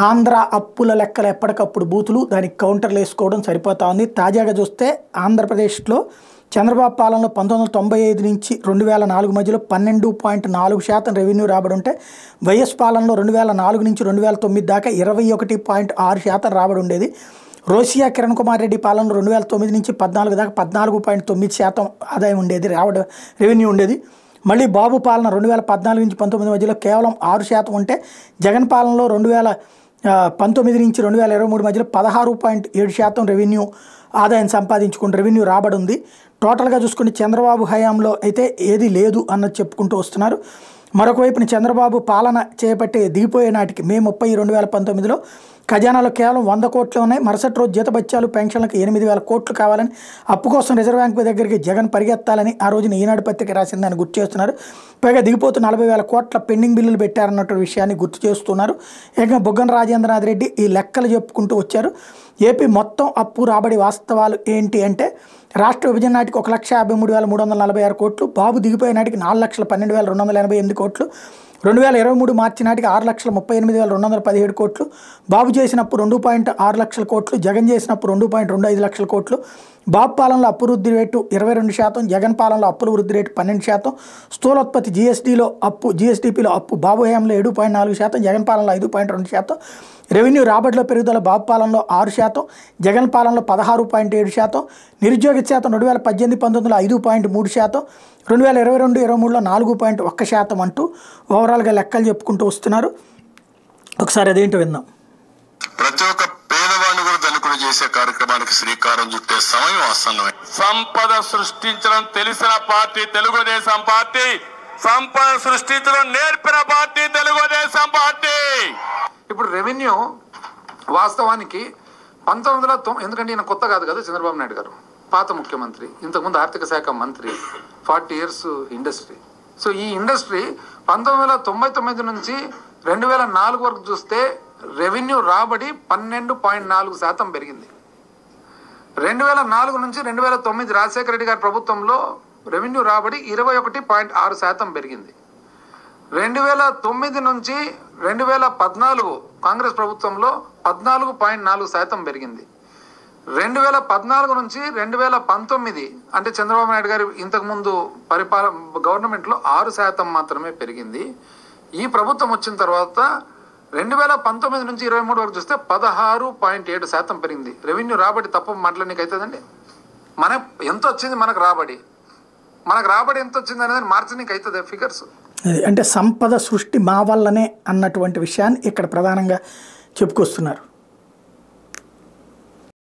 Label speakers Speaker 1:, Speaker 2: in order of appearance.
Speaker 1: ఆంధ్ర అప్పుల లెక్కలు ఎప్పటికప్పుడు బూతులు దానికి కౌంటర్లు వేసుకోవడం సరిపోతా ఉంది. తాజాగా చూస్తే ఆంధ్రప్రదేశ్లో చంద్రబాబు పాలనలో 1995 నుంచి 2004 మధ్యలో 12.4% రెవెన్యూ రాబడి ఉంటే వైఎస్ పాలనలో 2004 నుంచి 2009 దాకా 21.6% రాబడి ఉండేది. రోసియా కిరణ్ కుమార్ రెడ్డి పాలనలో 2009 నుంచి 14 దాకా 14.9% ఆదాయం ఉండేది, రెవెన్యూ ఉండేది. మళ్ళీ బాబు పాలన 2014 నుంచి 19 మధ్యలో కేవలం 6% ఉంటే జగన్ పాలనలో 2019 నుంచి 2023 మధ్యలో 16.7% రెవెన్యూ ఆదాయం సంపాదించుకుని రెవెన్యూ రాబడి ఉంది. టోటల్గా చూసుకుంటే చంద్రబాబు హయాంలో అయితే ఏది లేదు అన్నది చెప్పుకుంటూ వస్తున్నారు. మరొక వైపున చంద్రబాబు పాలన చేపట్టే దిగిపోయే నాటికి మే 30, 2019లో ఖజానాలో కేవలం 100 కోట్లు ఉన్నాయి. మరుసటి రోజు జీతబత్యాలు పెన్షన్లకు 8,000 కోట్లు కావాలని అప్పు కోసం రిజర్వ్ బ్యాంకు దగ్గరికి జగన్ పరిగెత్తాలని ఆ రోజున ఈనాడు పత్రిక రాసిందని గుర్తు చేస్తున్నారు. పైగా దిగిపోతూ 40,000 కోట్ల పెండింగ్ బిల్లులు పెట్టారన్నట్టు విషయాన్ని గుర్తు చేస్తున్నారు. ఏకంగా బుగ్గన రాజేంద్రనాథ్ రెడ్డి ఈ లెక్కలు చెప్పుకుంటూ వచ్చారు. ఏపీ మొత్తం అప్పు రాబడి వాస్తవాలు ఏంటి అంటే రాష్ట్ర విభజన నాటికి 1,53,346 కోట్లు, బాబు దిగిపోయే నాటికి 4,12,288 కోట్లు, 2023 మార్చి నాటికి 6,38,217 కోట్లు, బాబు చేసినప్పుడు 2.6 లక్షల కోట్లు, జగన్ చేసినప్పుడు 2.25 లక్షల కోట్లు. బాబు పాలనలో అప్పు వృద్ధి రేటు 22%, జగన్ పాలనలో అప్పుల వృద్ధి రేటు 12%, స్థూలోత్పత్తి జీఎస్డీపీలో అప్పు బాబు హయాంలో 7.4%, జగన్ పాలనలో 5.2%, రెవెన్యూ రాబడిలో పెరుగుదల బాబు పాలనలో 6%, జగన్ పాలనలో 16.7%, నిరుద్యోగ శాతం 2018-19లో 5.3%, 2022-23లో 4.1% అంటూ ఓవరాల్గా లెక్కలు చెప్పుకుంటూ వస్తున్నారు. ఒకసారి అదేంటో విందాం.
Speaker 2: ప్రతి ఒక్క పేదవాడిని కూడా ధనికుడు చేసే కార్యక్రమానికి శ్రీకారం చుట్టే సమయం ఆసన్నమే. సంపద సృష్టించడం తెలిసిన పార్టీ తెలుగుదేశం పార్టీ, సంపద సృష్టించడం నేర్పిన పార్టీ తెలుగుదేశం పార్టీ.
Speaker 3: ఇప్పుడు రెవెన్యూ వాస్తవానికి 1990, ఎందుకంటే ఈయన కొత్త కాదు కదా చంద్రబాబు నాయుడు గారు, పాత ముఖ్యమంత్రి, ఇంతకుముందు ఆర్థిక శాఖ మంత్రి, 40 years ఇండస్ట్రీ. సో ఈ ఇండస్ట్రీ 1999 నుంచి 2004 వరకు చూస్తే రెవెన్యూ రాబడి 12.4% పెరిగింది. 2004 నుంచి 2009 రాజశేఖర రెడ్డి గారి ప్రభుత్వంలో రెవెన్యూ రాబడి 21.6% పెరిగింది. 2009 నుంచి 2014 కాంగ్రెస్ ప్రభుత్వంలో 14.4% పెరిగింది. 2014 నుంచి 2019 అంటే చంద్రబాబు నాయుడు గారి ఇంతకుముందు గవర్నమెంట్లో 6% మాత్రమే పెరిగింది. ఈ ప్రభుత్వం వచ్చిన తర్వాత 2019 నుంచి 23 వరకు చూస్తే 16.7% పెరిగింది రెవెన్యూ రాబడి. తప్ప మాట్లాడడానికి అవుతుందండి? ఎంత వచ్చింది మనకు రాబడి ఎంత వచ్చింది అనేది మార్చడానికి అవుతుంది ఫిగర్స్.
Speaker 1: అంటే సంపద సృష్టి మా వల్లనే అన్నటువంటి విషయాన్ని ఇక్కడ ప్రధానంగా చెప్పుకొస్తున్నారు.